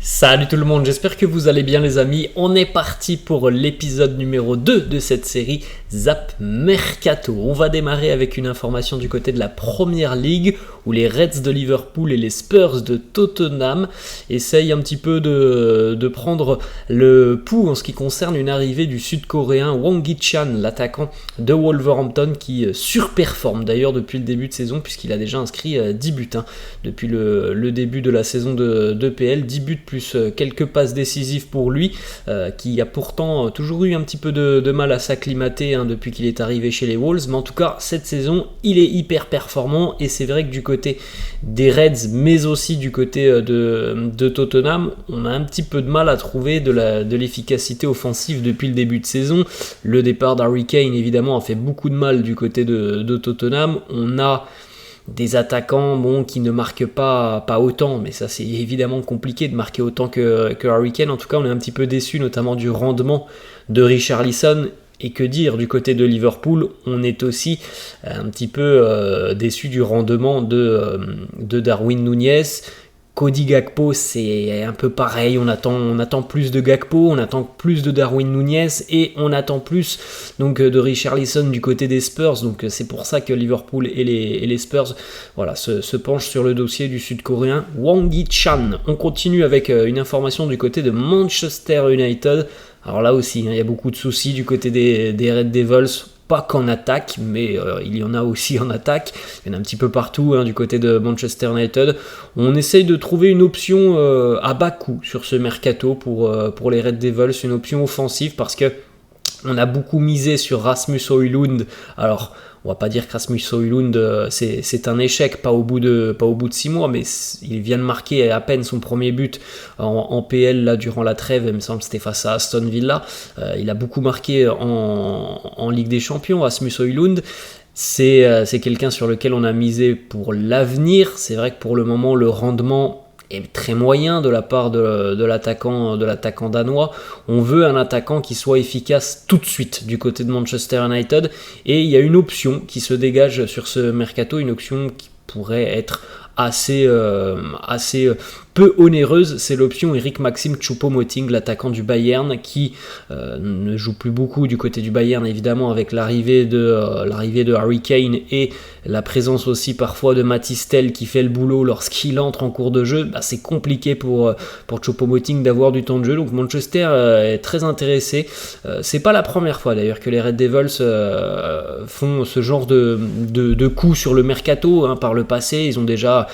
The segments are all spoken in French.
Salut tout le monde, j'espère que vous allez bien les amis. On est parti pour l'épisode numéro 2 de cette série Zap Mercato. On va démarrer avec une information du côté de la Première Ligue où les Reds de Liverpool et les Spurs de Tottenham essayent un petit peu de prendre le pouls en ce qui concerne une arrivée du Sud-Coréen Hwang Hee-chan, l'attaquant de Wolverhampton qui surperforme d'ailleurs depuis le début de saison puisqu'il a déjà inscrit 10 buts depuis le début de la saison de PL, 10 buts plus quelques passes décisives pour lui, qui a pourtant toujours eu un petit peu de mal à s'acclimater depuis qu'il est arrivé chez les Wolves, mais en tout cas cette saison il est hyper performant et c'est vrai que du côté des Reds mais aussi du côté de Tottenham on a un petit peu de mal à trouver de l'efficacité offensive depuis le début de saison. Le départ d'Harry Kane évidemment a fait beaucoup de mal du côté de Tottenham. On a des attaquants qui ne marquent pas autant, mais ça c'est évidemment compliqué de marquer autant que Harry Kane. En tout cas on est un petit peu déçu notamment du rendement de Richarlison. Et que dire du côté de Liverpool, on est aussi un petit peu déçu du rendement de Darwin Núñez. Cody Gakpo, c'est un peu pareil, on attend plus de Gakpo, on attend plus de Darwin Núñez et on attend plus donc de Richarlison du côté des Spurs. Donc c'est pour ça que Liverpool et les Spurs se penchent sur le dossier du Sud-Coréen Hwang Hee-chan. On continue avec une information du côté de Manchester United. Alors là aussi, il y a beaucoup de soucis du côté des Red Devils. Pas qu'en attaque, mais il y en a aussi en attaque. Il y en a un petit peu partout du côté de Manchester United. On essaye de trouver une option à bas coût sur ce mercato pour les Red Devils, une option offensive parce que on a beaucoup misé sur Rasmus Højlund. Alors, on va pas dire que Rasmus Højlund c'est un échec, pas au bout de 6 mois, mais il vient de marquer à peine son premier but en PL là, durant la trêve, il me semble que c'était face à Aston Villa. Il a beaucoup marqué en Ligue des Champions, Rasmus Højlund. C'est quelqu'un sur lequel on a misé pour l'avenir. C'est vrai que pour le moment, le rendement est très moyen de la part de l'attaquant danois. On veut un attaquant qui soit efficace tout de suite du côté de Manchester United et il y a une option qui se dégage sur ce mercato, une option qui pourrait être assez peu onéreuse, c'est l'option Eric-Maxim Choupo-Moting, l'attaquant du Bayern, qui ne joue plus beaucoup du côté du Bayern, évidemment, avec l'arrivée de Harry Kane et la présence aussi parfois de Mathys Tel qui fait le boulot lorsqu'il entre en cours de jeu. C'est compliqué pour Choupo-Moting d'avoir du temps de jeu, donc Manchester est très intéressé. C'est pas la première fois d'ailleurs que les Red Devils font ce genre de coup sur le mercato par le passé. Ils ont déjà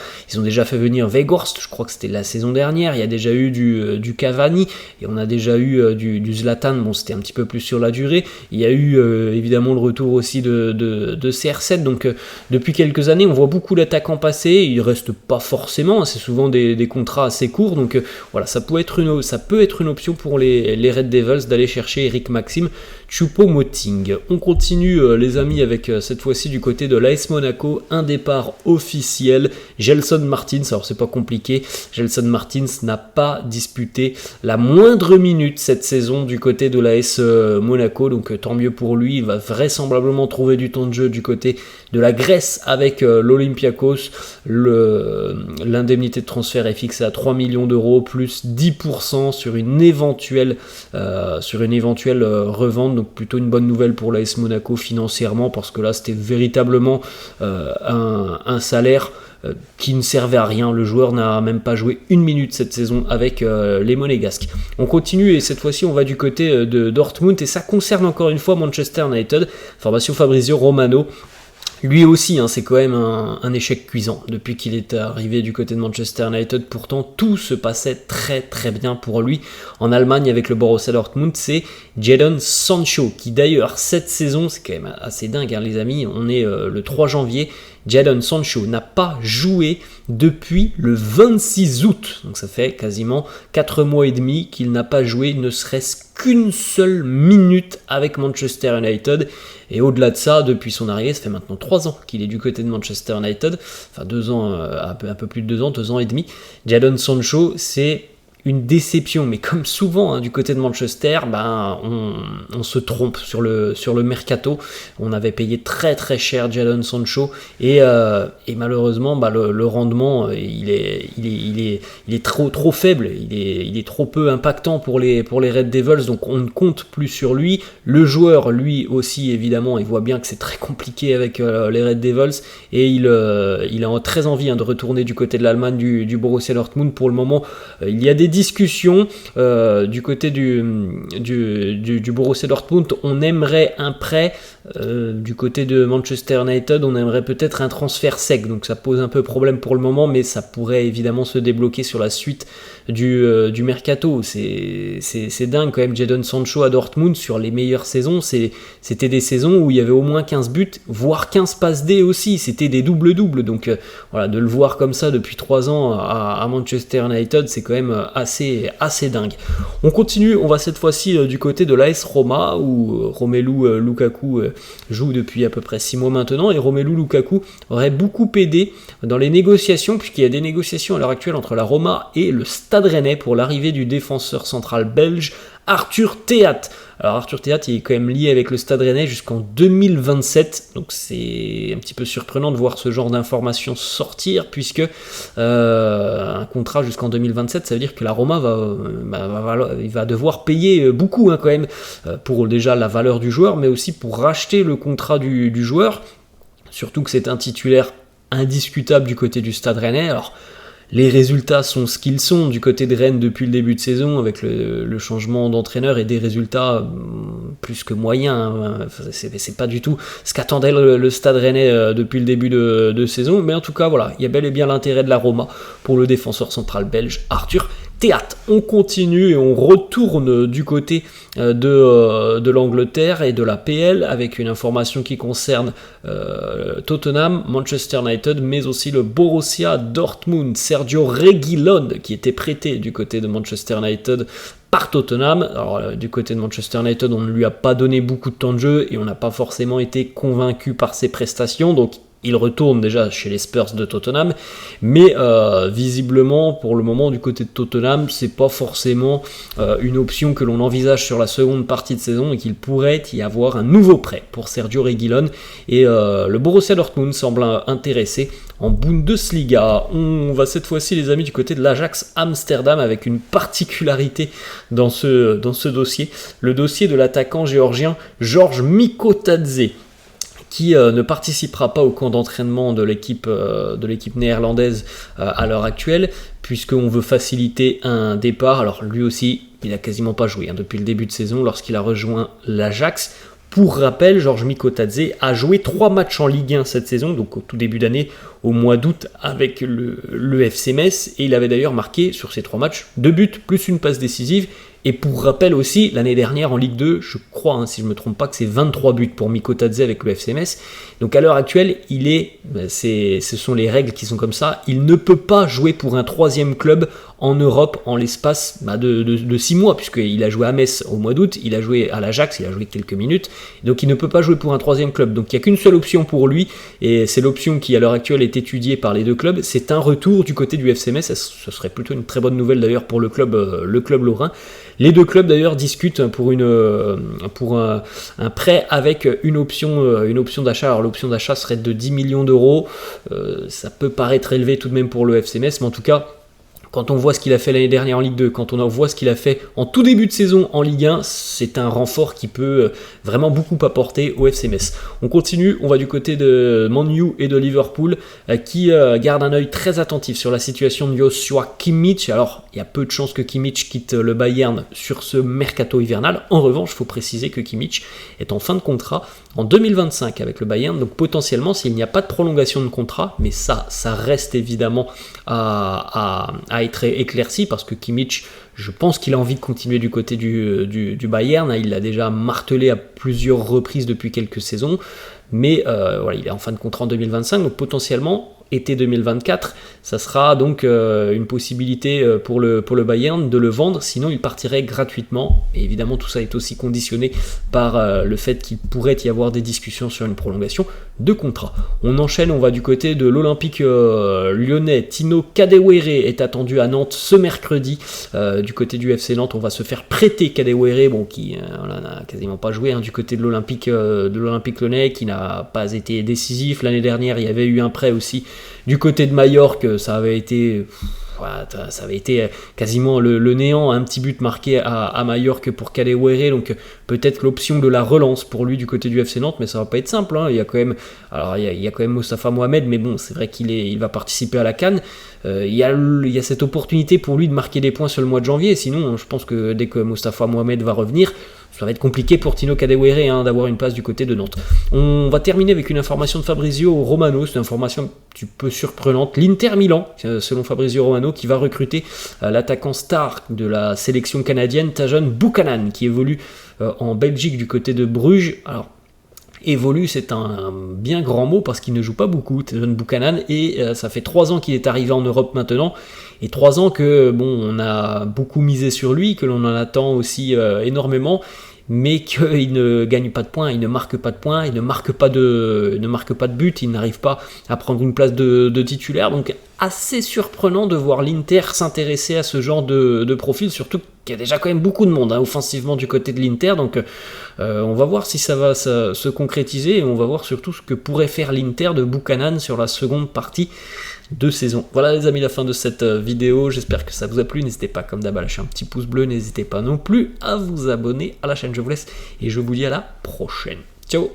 fait venir Weghorst, je crois que c'était la saison dernière. Il y a déjà eu du Cavani et on a déjà eu du Zlatan. Bon, c'était un petit peu plus sur la durée. Il y a eu évidemment le retour aussi de CR7. Donc depuis quelques années, on voit beaucoup d'attaquants passer. Ils restent pas forcément. C'est souvent des contrats assez courts. Donc ça peut être une option pour les Red Devils d'aller chercher Eric-Maxim Choupo-Moting. On continue les amis avec cette fois-ci du côté de l'AS Monaco, un départ officiel. Gelson Martins, alors c'est pas compliqué, Gelson Martins n'a pas disputé la moindre minute cette saison du côté de l'AS Monaco, donc tant mieux pour lui. Il va vraisemblablement trouver du temps de jeu du côté de la Grèce avec l'Olympiakos. L'indemnité de transfert est fixée à 3 millions d'euros plus 10% sur une éventuelle revente, donc plutôt une bonne nouvelle pour l'AS Monaco financièrement, parce que là c'était véritablement un salaire qui ne servait à rien. Le joueur n'a même pas joué une minute cette saison avec les Monégasques. On continue et cette fois-ci on va du côté de Dortmund et ça concerne encore une fois Manchester United. Formation Fabrizio Romano. Lui aussi, c'est quand même un échec cuisant depuis qu'il est arrivé du côté de Manchester United. Pourtant, tout se passait très très bien pour lui. En Allemagne, avec le Borussia Dortmund, c'est Jadon Sancho qui d'ailleurs, cette saison, c'est quand même assez dingue les amis, on est le 3 janvier, Jadon Sancho n'a pas joué depuis le 26 août. Donc ça fait quasiment 4 mois et demi qu'il n'a pas joué ne serait-ce qu'une seule minute avec Manchester United. Et au-delà de ça, depuis son arrivée, ça fait maintenant 3 ans qu'il est du côté de Manchester United. Enfin 2 ans, un peu plus de 2 ans et demi. Jadon Sancho, c'est une déception, mais comme souvent hein, du côté de Manchester, on se trompe sur le mercato. On avait payé très très cher Jadon Sancho et malheureusement le rendement il est trop faible, il est trop peu impactant pour les Red Devils, donc on ne compte plus sur lui. Le joueur lui aussi évidemment, il voit bien que c'est très compliqué avec les Red Devils et il a très envie de retourner du côté de l'Allemagne du Borussia Dortmund. Pour le moment il y a des discussions du côté du Borussia Dortmund. On aimerait un prêt, du côté de Manchester United on aimerait peut-être un transfert sec, donc ça pose un peu problème pour le moment, mais ça pourrait évidemment se débloquer sur la suite du mercato. C'est dingue quand même. Jadon Sancho à Dortmund, sur les meilleures saisons, c'était des saisons où il y avait au moins 15 buts, voire 15 passes D aussi, c'était des doubles-doubles, donc voilà, de le voir comme ça depuis 3 ans à Manchester United, c'est quand même assez dingue. On continue, on va cette fois-ci du côté de l'AS Roma, où Romelu Lukaku joue depuis à peu près 6 mois maintenant, et Romelu Lukaku aurait beaucoup aidé dans les négociations, puisqu'il y a des négociations à l'heure actuelle entre la Roma et le Stade Rennais pour l'arrivée du défenseur central belge Arthur Théat. Alors Arthur Théat, il est quand même lié avec le Stade Rennais jusqu'en 2027, donc c'est un petit peu surprenant de voir ce genre d'informations sortir, puisque un contrat jusqu'en 2027, ça veut dire que la Roma va devoir payer beaucoup quand même, pour déjà la valeur du joueur, mais aussi pour racheter le contrat du joueur, surtout que c'est un titulaire indiscutable du côté du Stade Rennais. Alors les résultats sont ce qu'ils sont du côté de Rennes depuis le début de saison, avec le changement d'entraîneur, et des résultats plus que moyens. C'est pas du tout ce qu'attendait le Stade Rennais depuis le début de saison, mais en tout cas voilà, il y a bel et bien l'intérêt de la Roma pour le défenseur central belge Arthur Théat. On continue et on retourne du côté de l'Angleterre et de la PL avec une information qui concerne Tottenham, Manchester United, mais aussi le Borussia Dortmund. Sergio Reguilón, qui était prêté du côté de Manchester United par Tottenham. Alors du côté de Manchester United, on ne lui a pas donné beaucoup de temps de jeu et on n'a pas forcément été convaincu par ses prestations, donc il retourne déjà chez les Spurs de Tottenham, mais visiblement pour le moment du côté de Tottenham c'est pas forcément une option que l'on envisage sur la seconde partie de saison, et qu'il pourrait y avoir un nouveau prêt pour Sergio Reguilón, et le Borussia Dortmund semble intéressé en Bundesliga. On va cette fois-ci les amis du côté de l'Ajax Amsterdam, avec une particularité dans ce dossier, le dossier de l'attaquant géorgien George Mikotadze, qui ne participera pas au camp d'entraînement de l'équipe néerlandaise à l'heure actuelle, puisqu'on veut faciliter un départ. Alors lui aussi, il n'a quasiment pas joué depuis le début de saison lorsqu'il a rejoint l'Ajax. Pour rappel, George Mikotadze a joué 3 matchs en Ligue 1 cette saison, donc au tout début d'année, au mois d'août, avec le FC Metz, et il avait d'ailleurs marqué sur ces 3 matchs 2 buts plus une passe décisive. Et pour rappel aussi, l'année dernière en Ligue 2, je crois, si je ne me trompe pas, que c'est 23 buts pour Mikotadze avec le FC Metz. Donc à l'heure actuelle, ce sont les règles qui sont comme ça, il ne peut pas jouer pour un 3e club en Europe en l'espace de 6 mois, puisqu'il a joué à Metz au mois d'août, il a joué à l'Ajax, il a joué quelques minutes, donc il ne peut pas jouer pour un 3e club. Donc il n'y a qu'une seule option pour lui, et c'est l'option qui à l'heure actuelle est étudiée par les 2 clubs, c'est un retour du côté du FC Metz. Ce serait plutôt une très bonne nouvelle d'ailleurs pour le club lorrain. Les 2 clubs d'ailleurs discutent pour un prêt avec une option d'achat. Alors l'option d'achat serait de 10 millions d'euros, ça peut paraître élevé tout de même pour le FC Metz, mais en tout cas, quand on voit ce qu'il a fait l'année dernière en Ligue 2, quand on voit ce qu'il a fait en tout début de saison en Ligue 1, c'est un renfort qui peut vraiment beaucoup apporter au FC Metz. On continue, on va du côté de Man U et de Liverpool, qui gardent un œil très attentif sur la situation de Joshua Kimmich. Alors, il y a peu de chances que Kimmich quitte le Bayern sur ce mercato hivernal. En revanche, il faut préciser que Kimmich est en fin de contrat en 2025 avec le Bayern, donc potentiellement, s'il n'y a pas de prolongation de contrat, mais ça reste évidemment à être éclairci, parce que Kimmich, je pense qu'il a envie de continuer du côté du Bayern, il l'a déjà martelé à plusieurs reprises depuis quelques saisons, mais voilà, il est en fin de contrat en 2025, donc potentiellement, été 2024. Ça sera donc une possibilité pour le Bayern de le vendre, sinon il partirait gratuitement. Et évidemment, tout ça est aussi conditionné par le fait qu'il pourrait y avoir des discussions sur une prolongation de contrat. On enchaîne, on va du côté de l'Olympique lyonnais. Tino Kadewere est attendu à Nantes ce mercredi. Du côté du FC Nantes, on va se faire prêter Kadewere, qui n'a quasiment pas joué du côté de l'Olympique lyonnais, qui n'a pas été décisif. L'année dernière, il y avait eu un prêt aussi du côté de Majorque, ça avait été quasiment le néant, un petit but marqué à Majorque pour Kadewere, donc peut-être l'option de la relance pour lui du côté du FC Nantes, mais ça va pas être simple. Il y a quand même, Mostafa Mohamed, mais bon, c'est vrai qu'il va participer à la CAN. Il y a cette opportunité pour lui de marquer des points sur le mois de janvier, sinon je pense que dès que Mostafa Mohamed va revenir, ça va être compliqué pour Tino Kadewere d'avoir une place du côté de Nantes. On va terminer avec une information de Fabrizio Romano, c'est une information un petit peu surprenante. L'Inter Milan, selon Fabrizio Romano, qui va recruter l'attaquant star de la sélection canadienne, Tajon Buchanan, qui évolue en Belgique du côté de Bruges. Alors, évolue, c'est un bien grand mot parce qu'il ne joue pas beaucoup, Tajon Buchanan, et ça fait 3 ans qu'il est arrivé en Europe maintenant, et 3 ans que on a beaucoup misé sur lui, que l'on en attend aussi énormément, mais qu'il ne gagne pas de points, il ne marque pas de points, il ne marque pas de but, il n'arrive pas à prendre une place de titulaire, donc assez surprenant de voir l'Inter s'intéresser à ce genre de profil, surtout qu'il y a déjà quand même beaucoup de monde offensivement du côté de l'Inter, donc on va voir si ça va se concrétiser, et on va voir surtout ce que pourrait faire l'Inter de Buchanan sur la seconde partie de saison. Voilà les amis, la fin de cette vidéo, j'espère que ça vous a plu, n'hésitez pas comme d'hab à lâcher un petit pouce bleu, n'hésitez pas non plus à vous abonner à la chaîne, je vous laisse et je vous dis à la prochaine. Ciao.